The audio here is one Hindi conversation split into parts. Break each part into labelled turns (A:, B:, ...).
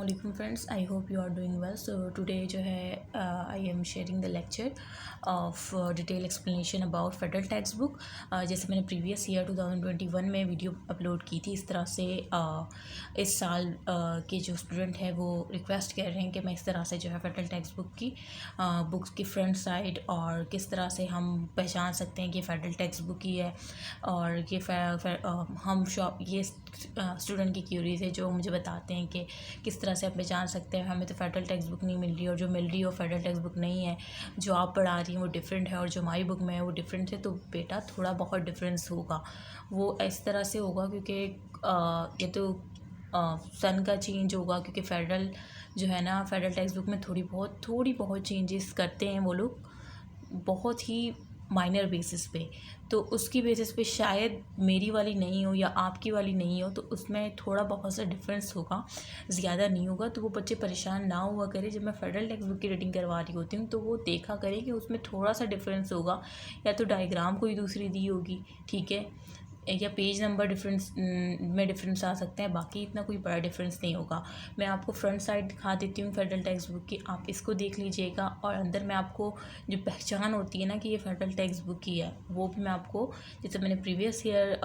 A: अस्सलाम friends, I hope you are doing well. So today जो है I am sharing the lecture of detail explanation about federal text book. जैसे मैंने प्रीवियस ईयर 2021 में वीडियो अपलोड की थी, इस तरह से इस साल के जो स्टूडेंट हैं वो रिक्वेस्ट कर रहे हैं कि मैं इस तरह से जो है फेडरल टेक्स्ट बुक की बुक्स की फ्रंट साइड और किस तरह से हम पहचान सकते हैं कि फेडरल टेक्स्ट बुक ही है। और ये हम शॉप ये स्टूडेंट की क्यूरीज है जो मुझे बताते हैं कि किस तरह से आप पहचान सकते हैं हमें तो फेडरल टेक्स्ट बुक नहीं मिल रही, और जो मिल रही है वो फेडरल टेक्स्ट बुक नहीं है, जो आप पढ़ा रही हैं वो डिफरेंट है और जो हमारी बुक में है वो डिफरेंट है। तो बेटा थोड़ा बहुत डिफरेंस होगा, वो इस तरह से होगा क्योंकि ये तो सन का चेंज होगा, क्योंकि फेडरल जो है ना फेडरल टेक्स्ट बुक में थोड़ी बहुत चेंजेस करते हैं वो लोग, बहुत ही माइनर बेसिस पे। तो उसकी बेसिस पे शायद मेरी वाली नहीं हो या आपकी वाली नहीं हो, तो उसमें थोड़ा बहुत सा डिफरेंस होगा, ज़्यादा नहीं होगा। तो वो बच्चे परेशान ना हुआ करें, जब मैं फेडरल टेक्स्ट बुक की रीडिंग करवा रही होती हूँ तो वो देखा करें कि उसमें थोड़ा सा डिफरेंस होगा, या तो डायग्राम कोई दूसरी दी होगी, ठीक है, या पेज नंबर डिफरेंस में डिफरेंस आ सकते हैं, बाकी इतना कोई बड़ा डिफरेंस नहीं होगा। मैं आपको फ्रंट साइड दिखा देती हूँ फेडरल टेक्स्ट बुक की, आप इसको देख लीजिएगा, और अंदर में आपको जो पहचान होती है ना कि ये फेडरल टेक्स्ट बुक की है, वो भी मैं आपको, जैसे मैंने प्रीवियस ईयर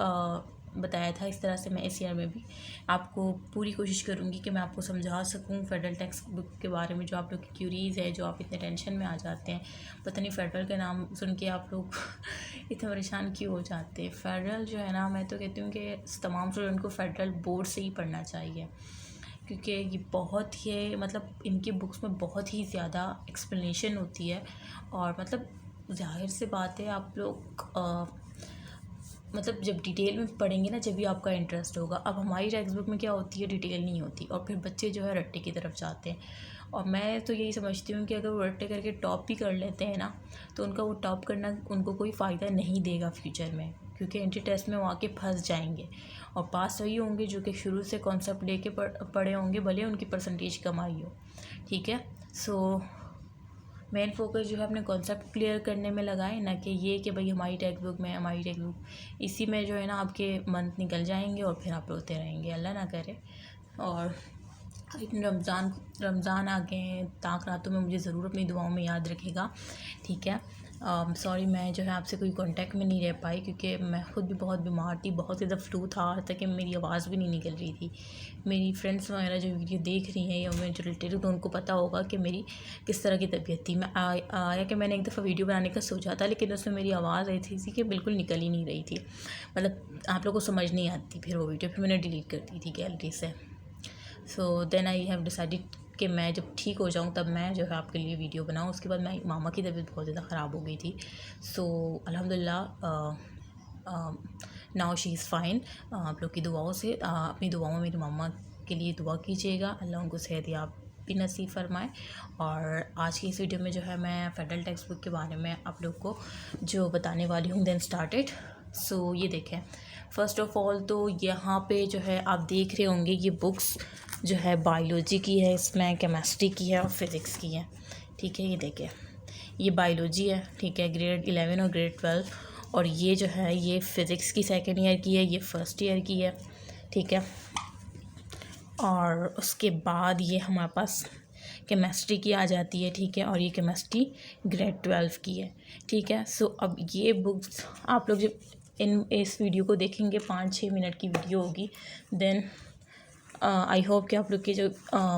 A: बताया था, इस तरह से मैं इस ईयर में भी आपको पूरी कोशिश करूँगी कि मैं आपको समझा सकूँ फेडरल टेक्स्ट बुक के बारे में। जो आप लोग की क्यूरीज़ है, जो आप इतने टेंशन में आ जाते हैं, पता नहीं फेडरल के नाम सुन के आप लोग इतने परेशान क्यों हो जाते हैं। फेडरल जो है ना, मैं तो कहती हूँ कि तमाम स्टूडेंट को फेडरल बोर्ड से ही पढ़ना चाहिए, क्योंकि ये बहुत ही मतलब इनकी बुक्स में बहुत ही ज़्यादा एक्सप्लेनेशन होती है, और मतलब जाहिर सी बात है आप लोग मतलब जब डिटेल में पढ़ेंगे ना, जब भी आपका इंटरेस्ट होगा। अब हमारी टेक्स्ट बुक में क्या होती है, डिटेल नहीं होती, और फिर बच्चे जो है रट्टे की तरफ जाते हैं। और मैं तो यही समझती हूँ कि अगर वो रट्टे करके टॉप भी कर लेते हैं ना, तो उनका वो टॉप करना उनको कोई फ़ायदा नहीं देगा फ्यूचर में, क्योंकि एंट्री टेस्ट में वो आके फंस जाएंगे। और पास वही होंगे जो कि शुरू से कॉन्सेप्ट लेके पढ़े होंगे, भले उनकी परसेंटेज कम आई हो, ठीक है। सो मेन फोकस जो है अपने कॉन्सेप्ट क्लियर करने में लगाएं, ना कि ये कि भाई हमारी टेक्स्ट बुक में, हमारी टेक्स्ट बुक, इसी में जो है ना आपके मंथ निकल जाएंगे और फिर आप रोते रहेंगे, अल्लाह ना करे। और रमज़ान आ गए हैं, ताक रातों में मुझे ज़रूर अपनी दुआओं में याद रखेगा, ठीक है। सॉरी मैं जो है आपसे कोई कांटेक्ट में नहीं रह पाई, क्योंकि मैं ख़ुद भी बहुत बीमार थी, बहुत ज़्यादा फ्लू था, तक कि मेरी आवाज़ भी नहीं निकल रही थी। मेरी फ्रेंड्स वगैरह जो वीडियो देख रही हैं या मैं जो रिलेटेड हूँ, तो उनको पता होगा कि मेरी किस तरह की तबीयत थी। मैं आया कि मैंने एक दफ़ा वीडियो बनाने का सोचा था, लेकिन उसमें मेरी आवाज़ आई थी कि बिल्कुल निकल ही नहीं रही थी, मतलब आप लोगों को समझ नहीं आती फिर वो वीडियो, फिर मैंने डिलीट कर दी थी गैलरी से। So then I have decided कि मैं जब ठीक हो जाऊँ तब मैं जो है आपके लिए वीडियो बनाऊँ। उसके बाद मैं मामा की तबीयत बहुत ज़्यादा ख़राब हो गई थी। सो अल्हम्दुलिल्लाह नाउ शी इज़ फाइन। आप लोग की दुआओं से अपनी दुआओं में मेरी मामा के लिए दुआ कीजिएगा, अल्लाह उनको सेहत याब भी नसीब फरमाए। और आज की इस वीडियो में जो है मैं फेडरल टेक्स्ट बुक के बारे में आप लोग को जो बताने वाली हूँ, देन स्टार्टेड। सो ये देखें, फ़र्स्ट ऑफ़ ऑल तो यहाँ पे जो है आप देख रहे होंगे, ये बुक्स जो है बायोलॉजी की है, इसमें केमिस्ट्री की है और फिज़िक्स की है, ठीक है। ये देखें, ये बायोलॉजी है, ठीक है, ग्रेड 11 और ग्रेड 12, और ये जो है ये फ़िज़िक्स की सेकेंड ईयर की है, ये फर्स्ट ईयर की है, ठीक है। और उसके बाद ये हमारे पास केमिस्ट्री की आ जाती है, ठीक है, और ये केमिस्ट्री ग्रेड 12 की है, ठीक है। सो अब ये बुक्स आप लोग जब इस वीडियो को देखेंगे, 5-6 मिनट की वीडियो होगी, देन आई होप कि आप लोग के जो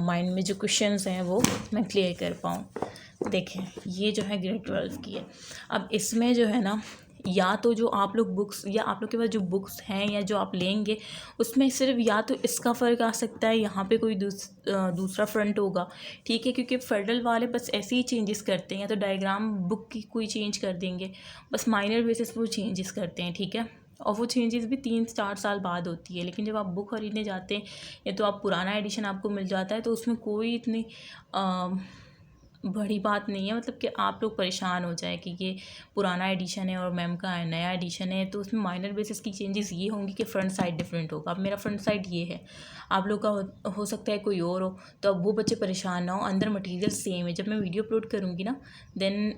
A: माइंड में जो क्वेश्चंस हैं वो मैं क्लियर कर पाऊँ। देखें, ये जो है ग्रेड 12 की है। अब इसमें जो है ना, या तो जो आप लोग बुक्स, या आप लोग के पास जो बुक्स हैं या जो आप लेंगे, उसमें सिर्फ या तो इसका फ़र्क आ सकता है, यहाँ पे कोई दूसरा फ्रंट होगा, ठीक है, क्योंकि फेडरल वाले बस ऐसे ही चेंजेस करते हैं, या तो डायग्राम बुक की कोई चेंज कर देंगे, बस माइनर बेसिस पर वो चेंजेस करते हैं, ठीक है। और वो चेंजेस भी 3-4 साल बाद होती है। लेकिन जब आप बुक ख़रीदने जाते हैं, या तो आप पुराना एडिशन आपको मिल जाता है, तो उसमें कोई इतनी बड़ी बात नहीं है, मतलब कि आप लोग परेशान हो जाए कि ये पुराना एडिशन है और मैम का नया एडिशन है, तो उसमें माइनर बेसिस की चेंजेस ये होंगी कि फ़्रंट साइड डिफरेंट होगा। अब मेरा फ्रंट साइड ये है, आप लोग का हो सकता है कोई और हो, तो अब वो बच्चे परेशान ना हो, अंदर मटेरियल सेम है। जब मैं वीडियो अपलोड करूँगी ना, देन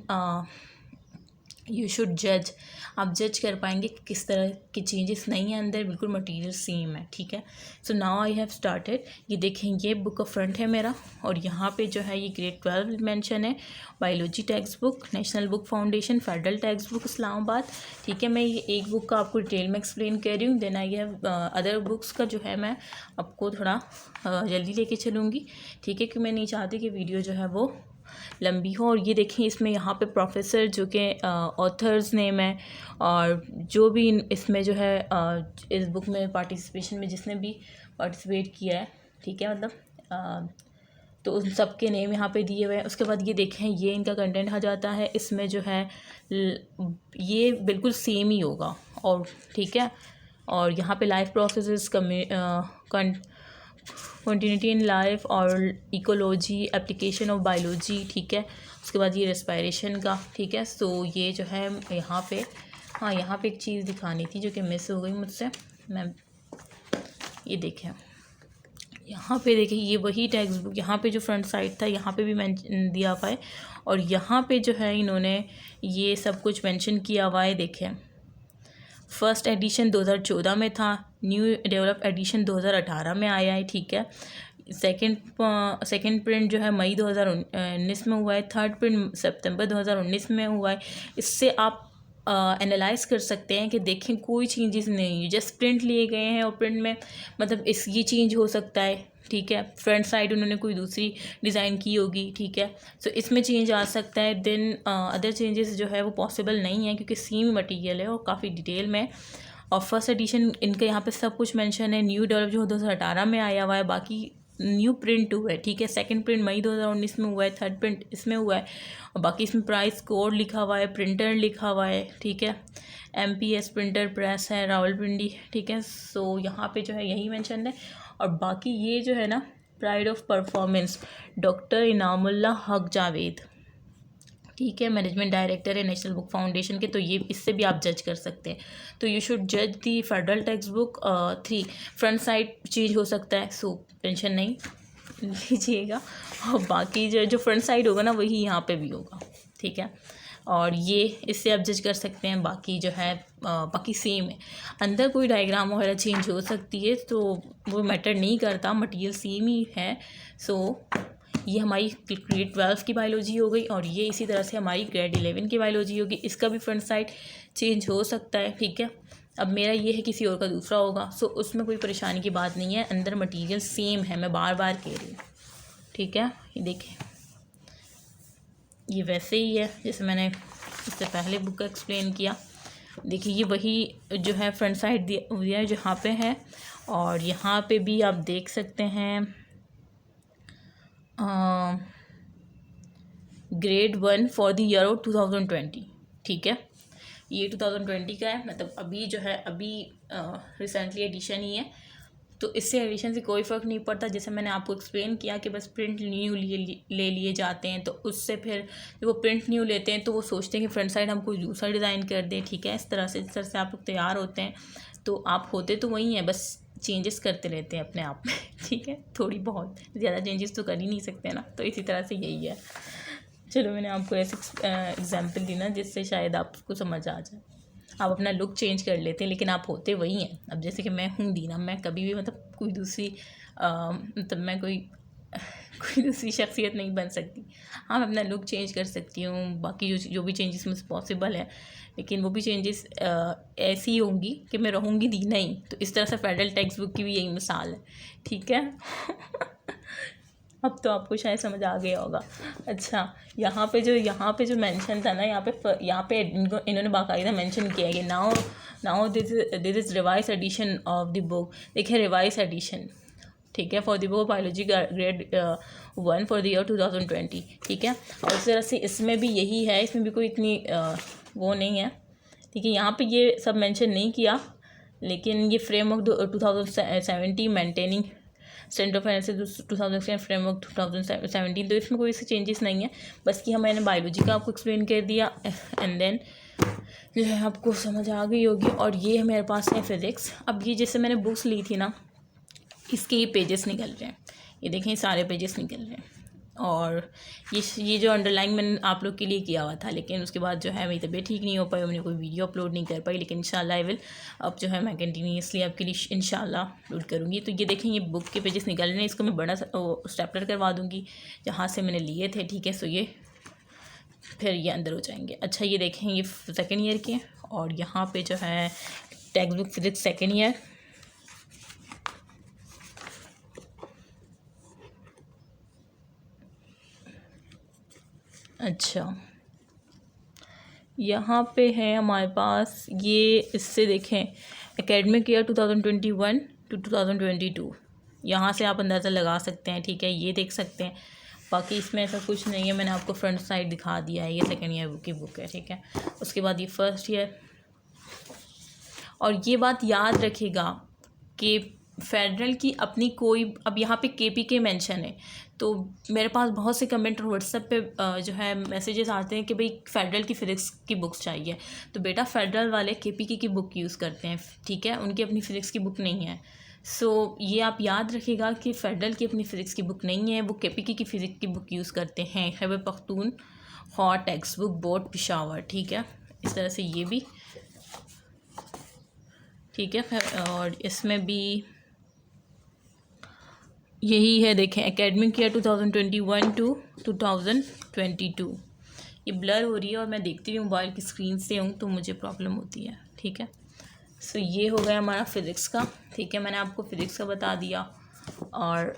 A: यू शुड जज, आप जज कर पाएंगे कि किस तरह की चेंजेस नहीं है अंदर, बिल्कुल मटेरियल सेम है, ठीक है। So now I have started. ये देखें, ये बुक का फ्रंट है मेरा, और यहाँ पे जो है ये ग्रेड 12 मेंशन है, biology text book, national book foundation, federal text book Islamabad, ठीक है। मैं ये एक बुक का आपको डिटेल में एक्सप्लेन कर रही हूँ, then I have other books का जो है मैं आपको थोड़ा जल्दी लेके चलूँगी, ठीक है, कि मैं नहीं चाहती कि वीडियो जो है वो लंबी हो। और ये देखें, इसमें यहाँ पे प्रोफेसर जो कि ऑथर्स नेम है, और जो भी इसमें जो है इस बुक में पार्टिसिपेशन में जिसने भी पार्टिसिपेट किया है, ठीक है, मतलब तो उन सब के नेम यहाँ पे दिए हुए हैं। उसके बाद ये देखें, ये इनका कंटेंट आ जाता है, इसमें जो है ये बिल्कुल सेम ही होगा, और ठीक है। और यहाँ पे life processes, continuity in life और इकोलॉजी, एप्लीकेशन ऑफ बायोलॉजी, ठीक है। उसके बाद ये रेस्पिरेशन का, ठीक है। सो ये जो है यहाँ पे, हाँ यहाँ पे एक चीज़ दिखानी थी जो कि मिस हो गई मुझसे, मैं ये देखें, यहाँ पे देखिए, ये वही टेक्स्ट बुक, यहाँ पे जो फ्रंट साइड था यहाँ पे भी मेंशन दिया हुआ है, और यहाँ पे जो है इन्होंने ये सब कुछ मेंशन किया हुआ है। देखें, फर्स्ट एडिशन 2014 में था, न्यू डेवलप एडिशन 2018 में आया है, ठीक है। सेकंड प्रिंट जो है मई 2019 में हुआ है, थर्ड प्रिंट सितंबर 2019 में हुआ है। इससे आप एनालाइज कर सकते हैं कि देखें कोई चेंजेस नहीं है, जस्ट प्रिंट लिए गए हैं, और प्रिंट में मतलब ये चेंज हो सकता है, ठीक है। फ्रंट साइड उन्होंने कोई दूसरी डिज़ाइन की होगी, ठीक है। सो इसमें चेंज आ सकता है, देन अदर चेंजेस जो है वो पॉसिबल नहीं है, क्योंकि सेम मटेरियल है और काफ़ी डिटेल में। और फर्स्ट एडिशन इनका यहाँ पे सब कुछ मेंशन है, न्यू डेवलप जो 2018 में आया हुआ है, बाकी न्यू प्रिंट हुआ है, ठीक है। सेकंड प्रिंट मई 2019 में हुआ है, थर्ड प्रिंट इसमें हुआ है, और बाकी इसमें प्राइस कोड लिखा हुआ है, प्रिंटर लिखा हुआ है, ठीक है। MPS प्रिंटर प्रेस है रावलपिंडी, ठीक है। सो यहाँ पे जो है यही मेंशन है। और बाकी ये जो है ना, pride of performance, doctor Inamullah Haq Javed, ठीक है, मैनेजमेंट डायरेक्टर है नेशनल बुक फाउंडेशन के, तो ये इससे भी आप जज कर सकते हैं। तो यू शुड जज दी federal text book 3, front side change हो सकता है, सो टेंशन नहीं लीजिएगा। और बाकी जो फ्रंट साइड होगा ना, वही यहाँ पे भी होगा, ठीक है। और ये इससे आप जज कर सकते हैं। बाकी जो है बाकी सेम है, अंदर कोई डायग्राम वगैरह चेंज हो सकती है, तो वो मैटर नहीं करता, मटेरियल सेम ही है। सो ये हमारी ग्रेड 12 की बायोलॉजी हो गई, और ये इसी तरह से हमारी ग्रेड 11 की बायोलॉजी होगी। इसका भी फ्रंट साइड चेंज हो सकता है, ठीक है। अब मेरा ये है, किसी और का दूसरा होगा, सो उसमें कोई परेशानी की बात नहीं है, अंदर मटेरियल सेम है, मैं बार बार कह रही हूँ, ठीक है। ये देखें, ये वैसे ही है जैसे मैंने इससे पहले बुक का एक्सप्लेन किया। देखिए, ये वही जो है फ्रंट साइड दिया है जहाँ पे है, और यहाँ पे भी आप देख सकते हैं grade 1 for the year of 2020, ठीक है। ये 2020 का है, मतलब अभी जो है अभी रिसेंटली एडिशन ही है, तो इससे एडिशन से कोई फ़र्क नहीं पड़ता। जैसे मैंने आपको एक्सप्लेन किया कि बस प्रिंट न्यू ले लिए जाते हैं, तो उससे फिर जब वो प्रिंट न्यू लेते हैं तो वो सोचते हैं कि फ्रंट साइड हम कोई दूसरा डिज़ाइन कर दें, ठीक है। इस तरह से आप लोग तैयार होते हैं, तो आप होते तो वही हैं, बस चेंजेस करते रहते हैं अपने आप में, ठीक है। थोड़ी बहुत ज़्यादा चेंजेस तो कर ही नहीं सकते ना, तो इसी तरह से यही है। चलो, मैंने आपको ऐसे एग्जाम्पल दी ना जिससे शायद आपको समझ आ जाए। आप अपना लुक चेंज कर लेते हैं, लेकिन आप होते वही हैं। अब जैसे कि मैं हूँ दीना, मैं कभी भी मतलब कोई दूसरी मतलब मैं कोई दूसरी शख्सियत नहीं बन सकती। हाँ, मैं अपना लुक चेंज कर सकती हूँ, बाकी जो भी चेंजेस मुझसे पॉसिबल है, लेकिन वो भी चेंजेस ऐसी होंगी कि मैं रहूँगी दीना ही। तो इस तरह से फेडरल टेक्स्ट बुक की भी यही मिसाल है, ठीक है। अब तो आपको शायद समझ आ गया होगा। अच्छा, यहाँ पे जो मेंशन था ना, यहाँ पे इन्होंने बाकायदा मेंशन किया है कि now this is revise edition of the book. देखिए, रिवाइज एडिशन, ठीक है, for the book biology grade 1 for the year 2020, ठीक है। और इस तरह से इसमें भी यही है, इसमें भी कोई इतनी वो नहीं है, ठीक है। यहाँ पे ये सब मेंशन नहीं किया, लेकिन ये framework 2017 maintaining standard of analysis 2016 framework 2017, तो इसमें कोई ऐसे चेंजेस नहीं है। बस कि मैंने बायोलॉजी का आपको एक्सप्लेन कर दिया, एंड देन जो है आपको समझ आ गई होगी। और ये मेरे पास है फिज़िक्स। अब ये जैसे मैंने बुक्स ली थी ना, इसके ये पेजेस निकल रहे हैं, ये देखें, सारे पेजेस निकल रहे हैं, और ये जो अंडरलाइन मैंने आप लोग के लिए किया हुआ था, लेकिन उसके बाद जो है मेरी तबीयत ठीक नहीं हो पाई, मैंने कोई वीडियो अपलोड नहीं कर पाई, लेकिन इंशाल्लाह आई विल अब जो है मैं कंटिन्यूसली आपके लिए इंशाल्लाह अपलोड करूँगी। तो ये देखें, ये बुक के पेजेस निकल रहे हैं, इसको मैं बड़ा स्टेपलर करवा दूँगी जहाँ से मैंने लिए थे, ठीक है। सो ये फिर ये अंदर हो जाएंगे। अच्छा, ये देखें, ये सेकेंड ईयर के, और यहाँ पे जो है text book physics second year. अच्छा, यहाँ पे है हमारे पास ये, इससे देखें एकेडमिक ईयर 2021 to 2022, यहाँ से आप अंदाज़ा लगा सकते हैं, ठीक है। ये देख सकते हैं, बाकी इसमें ऐसा कुछ नहीं है, मैंने आपको फ्रंट साइड दिखा दिया है। ये सेकेंड ईयर की बुक है, ठीक है। उसके बाद ये फर्स्ट ईयर। और ये बात याद रखिएगा कि फेडरल की अपनी कोई, अब यहाँ पे KPK मेंशन है, तो मेरे पास बहुत से कमेंट और व्हाट्सएप पे जो है मैसेजेस आते हैं कि भाई फेडरल की फिज़िक्स की बुक्स चाहिए। तो बेटा फेडरल वाले KPK की बुक यूज़ करते हैं, ठीक है, उनकी अपनी फ़िज़िक्स की बुक नहीं है। सो ये आप याद रखिएगा कि फेडरल की अपनी फ़िज़िक्स की बुक नहीं है, वो KPK की फ़िज़िक्स की बुक यूज़ करते हैं। Khyber Pakhtunkhwa text book board Peshawar, ठीक है। इस तरह से ये भी ठीक है। और इसमें भी यही है, देखें एकेडमिक ईयर 2021 to 2022। ये ब्लर हो रही है और मैं देखती भी मोबाइल की स्क्रीन से हूँ तो मुझे प्रॉब्लम होती है, ठीक है। सो ये हो गया हमारा फ़िज़िक्स का, ठीक है। मैंने आपको फ़िज़िक्स का बता दिया, और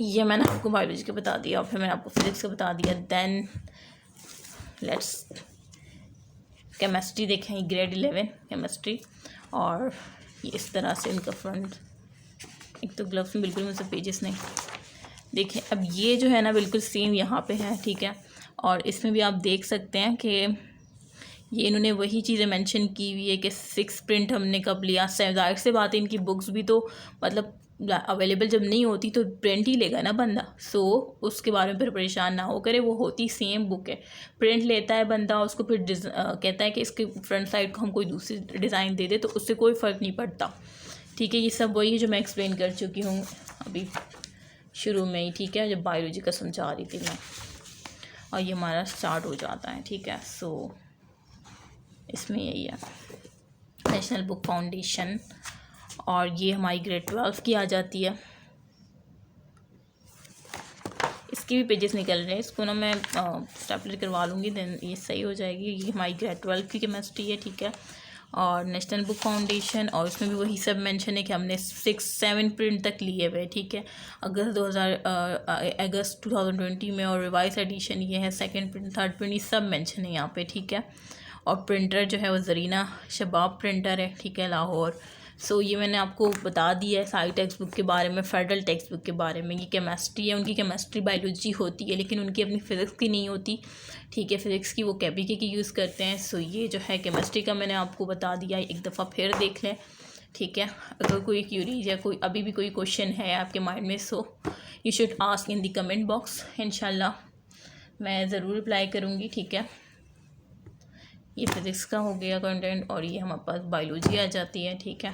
A: ये मैंने आपको बायोलॉजी का बता दिया, और फिर मैंने आपको फ़िज़िक्स का बता दिया। देन लेट्स केमिस्ट्री देखें, ग्रेड 11 केमिस्ट्री, और ये इस तरह से इनका फ्रंट। एक तो ग्लव्स में बिल्कुल मुझसे पेजेस नहीं, देखें। अब ये जो है ना बिल्कुल सेम यहाँ पे है, ठीक है। और इसमें भी आप देख सकते हैं कि ये इन्होंने वही चीज़ें मेंशन की हुई है कि 6 प्रिंट हमने कब लिया। जाहिर से बात है, इनकी बुक्स भी तो मतलब अवेलेबल जब नहीं होती तो प्रिंट ही लेगा ना बंदा। सो उसके बारे में फिर परेशान ना हो करे, वो होती सेम बुक है। प्रिंट लेता है बंदा, उसको फिर कहता है कि इसके फ्रंट साइड को हम कोई दूसरी डिज़ाइन दे दे, तो उससे कोई फ़र्क नहीं पड़ता, ठीक है। ये सब वही है जो मैं एक्सप्लेन कर चुकी हूँ अभी शुरू में ही, ठीक है, जब बायोलॉजी का समझा रही थी मैं। और ये हमारा स्टार्ट हो जाता है, ठीक है। सो इसमें यही है नेशनल बुक फाउंडेशन, और ये हमारी ग्रेड 12 की आ जाती है। इसके भी पेजेस निकल रहे हैं, इसको ना मैं स्टेपलर करवा लूँगी, देन ये सही हो जाएगी। ये हमारी ग्रेड 12 की केमिस्ट्री है, ठीक है। और नेशनल बुक फाउंडेशन, और इसमें भी वही सब मेंशन है कि हमने 6-7 प्रिंट तक लिए हुए, ठीक है। अगस्त 2020 में, और रिवाइज एडिशन ये है, सेकंड प्रिंट, थर्ड प्रिंट, ये सब मेंशन है यहाँ पे, ठीक है। और प्रिंटर जो है वो ज़रीना शबाब प्रिंटर है, ठीक है, लाहौर। सो ये मैंने आपको बता दिया है सारी टेक्स्ट बुक के बारे में, फेडरल टेक्स्ट बुक के बारे में। ये केमिस्ट्री है, उनकी केमिस्ट्री बायोलॉजी होती है, लेकिन उनकी अपनी फ़िज़िक्स की नहीं होती, ठीक है। फ़िज़िक्स की वो KPK की यूज़ करते हैं। सो ये जो है केमिस्ट्री का मैंने आपको बता दिया, एक दफ़ा फिर देख लें, ठीक है। अगर कोई क्यूरीज या कोई अभी भी कोई क्वेश्चन है आपके माइंड में, so you should ask in the comment box, इंशाल्लाह मैं ज़रूर रिप्लाई करूँगी, ठीक है। ये फ़िज़िक्स का हो गया कंटेंट, और ये हमारे पास बायोलॉजी आ जाती है, ठीक है,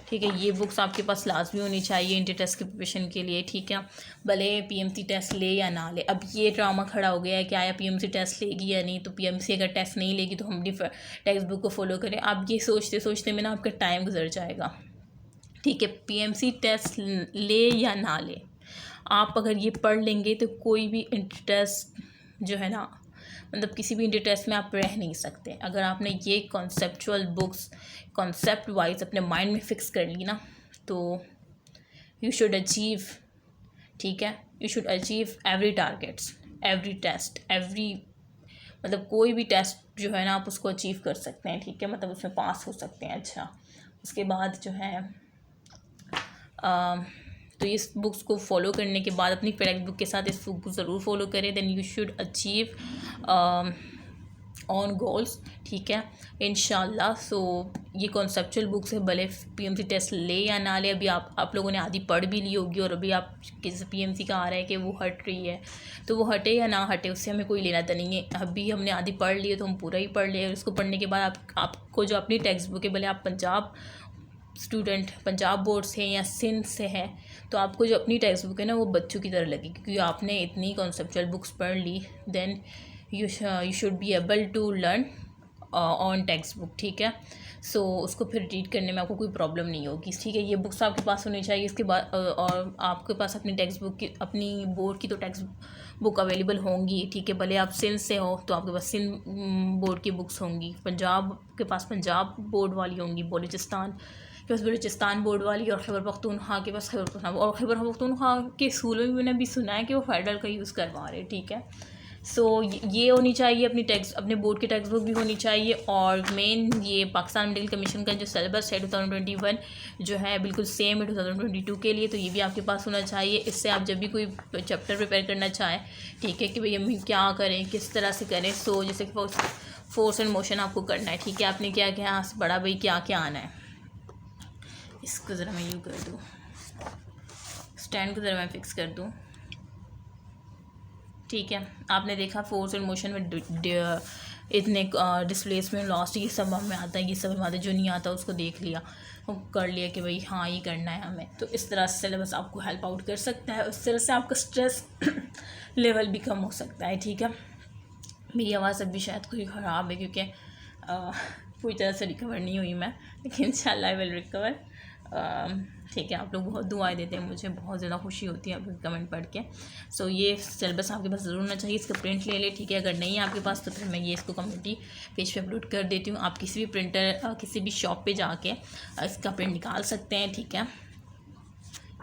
A: ठीक है। ये बुक्स आपके पास लाजमी होनी चाहिए इंटर टेस्ट की प्रिपरेशन के लिए, ठीक है, भले PMC टेस्ट ले या ना ले। अब ये ड्रामा खड़ा हो गया है कि आया PMC टेस्ट लेगी या नहीं, तो PMC अगर टेस्ट नहीं लेगी तो हम टेक्स्ट बुक को फॉलो करें। आप ये सोचते सोचते में ना आपका टाइम गुजर जाएगा, ठीक है। PMC टेस्ट ले या ना ले, आप अगर ये पढ़ लेंगे तो कोई भी इंटर टेस्ट जो है ना, मतलब किसी भी इंटर टेस्ट में आप रह नहीं सकते। अगर आपने ये कॉन्सेप्चुअल बुक्स कॉन्सेप्ट वाइज अपने माइंड में फ़िक्स कर ली ना, तो यू शुड अचीव, ठीक है, you should achieve every targets, every test, every, मतलब कोई भी टेस्ट जो है ना आप उसको अचीव कर सकते हैं, ठीक है, मतलब उसमें पास हो सकते हैं। अच्छा, उसके बाद जो है तो इस बुक्स को फॉलो करने के बाद अपनी टेक्स्ट बुक के साथ इस बुक को ज़रूर फॉलो करें, then you should achieve on goals, ठीक है, इंशाल्लाह। सो ये कॉन्सेप्चुअल बुक्स है, भले PMC टेस्ट ले या ना ले। अभी आप लोगों ने आधी पढ़ भी ली होगी, और अभी आप किसी PMC का आ रहा है कि वो हट रही है, तो वो हटे या ना हटे उससे हमें कोई लेना तो नहीं है। अभी हमने आधी पढ़ ली है तो हम पूरा ही पढ़ लें, और उसको पढ़ने के बाद आपको जो अपनी टेक्स्ट बुक है, भले आप पंजाब स्टूडेंट पंजाब बोर्ड से या सिंध से है, तो आपको जो अपनी टेक्स्ट बुक है ना वो बच्चों की तरह लगेगी, क्योंकि आपने इतनी कॉन्सेप्चुअल बुक्स पढ़ ली, then you should be able to learn on text book, ठीक है। सो उसको फिर रीड करने में आपको कोई प्रॉब्लम नहीं होगी, ठीक है। ये बुक्स आपके पास होनी चाहिए। इसके बाद और आपके पास अपनी टेक्स्ट बुक की, अपनी बोर्ड की तो टेक्स्ट बुक अवेलेबल होंगी, ठीक है। भले आप सिंध से हो तो आपके पास सिंध बोर्ड की बुक्स होंगी, पंजाब के पास पंजाब बोर्ड वाली होंगी, बलूचिस्तान के पास बलूचिस्तान बोर्ड वाली, और खैबर पख्तूनख्वा के पास खैबर पख्तूनख्वा। और खैबर पख्तूनख्वा के स्कूलों में मैंने भी सुना है कि वो फेडरल का यूज़ करवा रहे हैं, ठीक है। सो ये होनी चाहिए अपनी टेक्स्ट, अपने बोर्ड की टेक्स्ट बुक भी होनी चाहिए। और मेन ये पाकिस्तान मेडिकल कमीशन का जो सिलेबस है 2021 जो है बिल्कुल सेम है 2022 के लिए, तो ये भी आपके पास होना चाहिए। इससे आप जब भी कोई चैप्टर प्रिपेयर करना चाहें, ठीक है, कि भाई हम क्या करें, किस तरह से करें। सो जैसे कि फोर्स एंड मोशन आपको करना है, ठीक है। आपने क्या क्या बड़ा भाई क्या क्या आना है। इसको ज़रा मैं यूँ कर दूँ, स्टैंड को ज़रा मैं फिक्स कर दूँ, ठीक है। आपने देखा फोर्स एंड मोशन में इतने डिस्प्लेसमेंट लॉस्ट ये सब हमें आता है, ये सब हमें आता है। जो नहीं आता उसको देख लिया, कर लिया कि भाई हाँ ये करना है हमें। तो इस तरह से सिलेबस आपको हेल्प आउट कर सकता है, उस तरह से आपका स्ट्रेस लेवल भी कम हो सकता है, ठीक है। मेरी आवाज़ अभी शायद कोई ख़राब है, क्योंकि पूरी तरह से रिकवर नहीं हुई मैं, लेकिन इंशाल्लाह आई विल रिकवर, ठीक है। आप लोग बहुत दुआएं देते हैं, मुझे बहुत ज़्यादा खुशी होती है आपके कमेंट पढ़ के। सो ये सिलेबस आपके पास ज़रूर होना चाहिए, इसका प्रिंट ले ले, ठीक है। अगर नहीं है आपके पास तो फिर मैं ये इसको कम्युनिटी पेज पे अपलोड कर देती हूँ। आप किसी भी प्रिंटर किसी भी शॉप पे जाके इसका प्रिंट निकाल सकते हैं, ठीक है।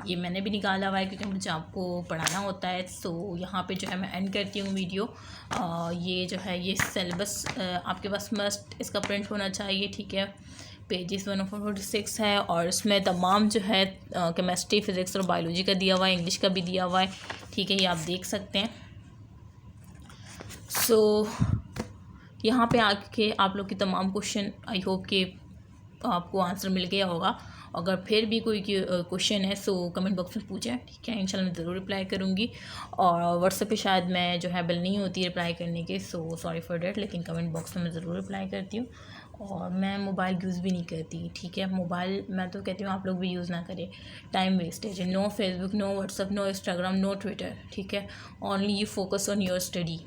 A: ये मैंने भी निकाला हुआ है क्योंकि मुझे आपको पढ़ाना होता है। सो यहाँ पे जो है मैं एंड करती हूँ वीडियो। ये जो है ये सिलेबस आपके पास मस्ट इसका प्रिंट होना चाहिए, ठीक है। पेजेस 146 है, और इसमें तमाम जो है केमिस्ट्री, फिज़िक्स और बायोलॉजी का दिया हुआ है, इंग्लिश का भी दिया हुआ है, ठीक है। ये आप देख सकते हैं। सो यहाँ पे आके आप लोग के तमाम क्वेश्चन आई होप कि आपको आंसर मिल गया होगा। अगर फिर भी कोई क्वेश्चन है सो कमेंट बॉक्स में पूछें, ठीक है। इंशाल्लाह मैं ज़रूर रिप्लाई करूँगी। और व्हाट्सएप पे शायद मैं जो है बिल नहीं होती है रिप्लाई करने के, सो सॉरी फॉर डैट, लेकिन कमेंट बॉक्स में मैं ज़रूर रिप्लाई करती हूँ। और मैं मोबाइल यूज़ भी नहीं करती, ठीक है। मोबाइल मैं तो कहती हूँ आप लोग भी यूज़ ना करें, टाइम वेस्टेज है। No Facebook, no WhatsApp, no Instagram, no Twitter, ठीक है। Only you focus on your study,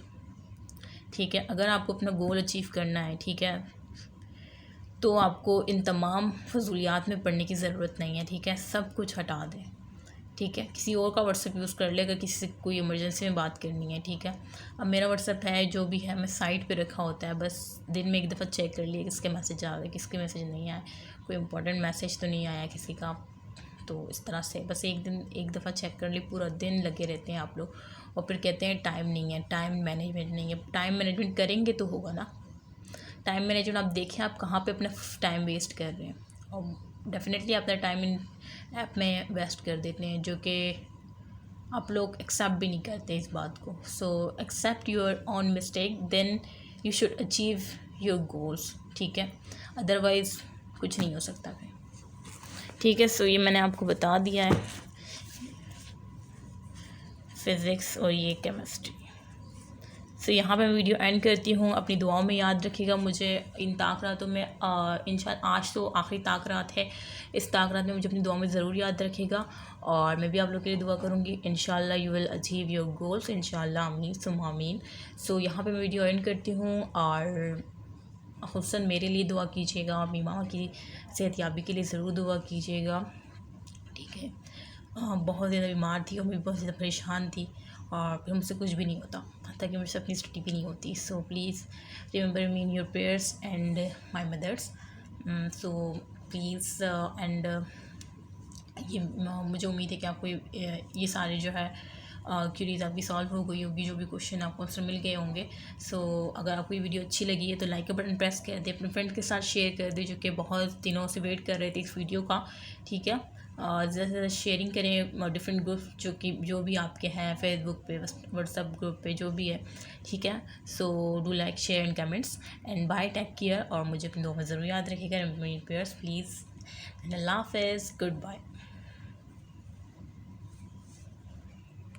A: ठीक है। अगर आपको अपना गोल अचीव करना है, ठीक है, तो आपको इन तमाम फजूलियात में पढ़ने की ज़रूरत नहीं है, ठीक है। सब कुछ हटा दें, ठीक है। किसी और का व्हाट्सएप यूज़ कर लेगा, किसी से कोई इमरजेंसी में बात करनी है, ठीक है। अब मेरा व्हाट्सएप है जो भी है, मैं साइड पे रखा होता है, बस दिन में एक दफ़ा चेक कर लिया किसके मैसेज आ गए, किसके मैसेज नहीं आए, कोई इंपॉर्टेंट मैसेज तो नहीं आया किसी का। तो इस तरह से बस एक दफ़ा चेक कर ली, पूरा दिन लगे रहते हैं आप लोग, और फिर कहते हैं टाइम नहीं है, टाइम मैनेजमेंट नहीं है। टाइम मैनेजमेंट करेंगे तो होगा ना। टाइम मैनेजमेंट आप देखें आप कहाँ पे अपना टाइम वेस्ट कर रहे हैं, और डेफिनेटली अपना टाइम इन ऐप में वेस्ट कर देते हैं, जो कि आप लोग एक्सेप्ट भी नहीं करते इस बात को। So accept your own mistake, then you should achieve your goals, ठीक है। अदरवाइज़ कुछ नहीं हो सकता फिर, ठीक है। सो ये मैंने आपको बता दिया है, फिज़िक्स और ये केमिस्ट्री। सो यहाँ पे मैं वीडियो एंड करती हूँ। अपनी दुआओं में याद रखिएगा मुझे इन ताक़रातों में। इंशाल्लाह आज तो आखिरी ताक़रात है, इस ताक़रात में मुझे अपनी दुआओं में ज़रूर याद रखिएगा, और मैं भी आप लोग के लिए दुआ करूँगी। इंशाल्लाह you will achieve your goals, इंशाल्लाह, आमीन सुम्मा आमीन। सो यहाँ पे मैं वीडियो एंड करती हूँ, और खुसूसन मेरे लिए दुआ कीजिएगा, और मेरी मामा की सेहतयाबी के लिए ज़रूर दुआ कीजिएगा, ठीक है। बहुत ज़्यादा बीमार थी और मैं बहुत ज़्यादा परेशान थी, और फिर मुझसे कुछ भी नहीं होता, ताकि मुझसे अपनी स्टडी भी नहीं होती। So please remember me in your prayers and my mothers. So please and ये मुझे उम्मीद है कि आपको ये सारे जो है क्यूरीज आपकी सॉल्व हो गई होगी, जो भी क्वेश्चन आपको आंसर मिल गए होंगे। सो अगर आपको ये वीडियो अच्छी लगी है तो लाइक का बटन प्रेस कर दे, अपने फ्रेंड के साथ शेयर कर दे जो कि बहुत दिनों से वेट कर रहे थे इस वीडियो का, ठीक है। ज़्यादा से ज़्यादा शेयरिंग करें डिफरेंट ग्रुप जो भी आपके हैं, फेसबुक पे, व्हाट्सएप ग्रुप पे, जो भी है, ठीक है। So do like, share and comments, and bye, take care, और मुझे अपनी दुआ में ज़रूर याद रखिएगा, मेरी प्रेयर्स प्लीज़, एंड अल्लाह हाफ़िज़, गुड बाय।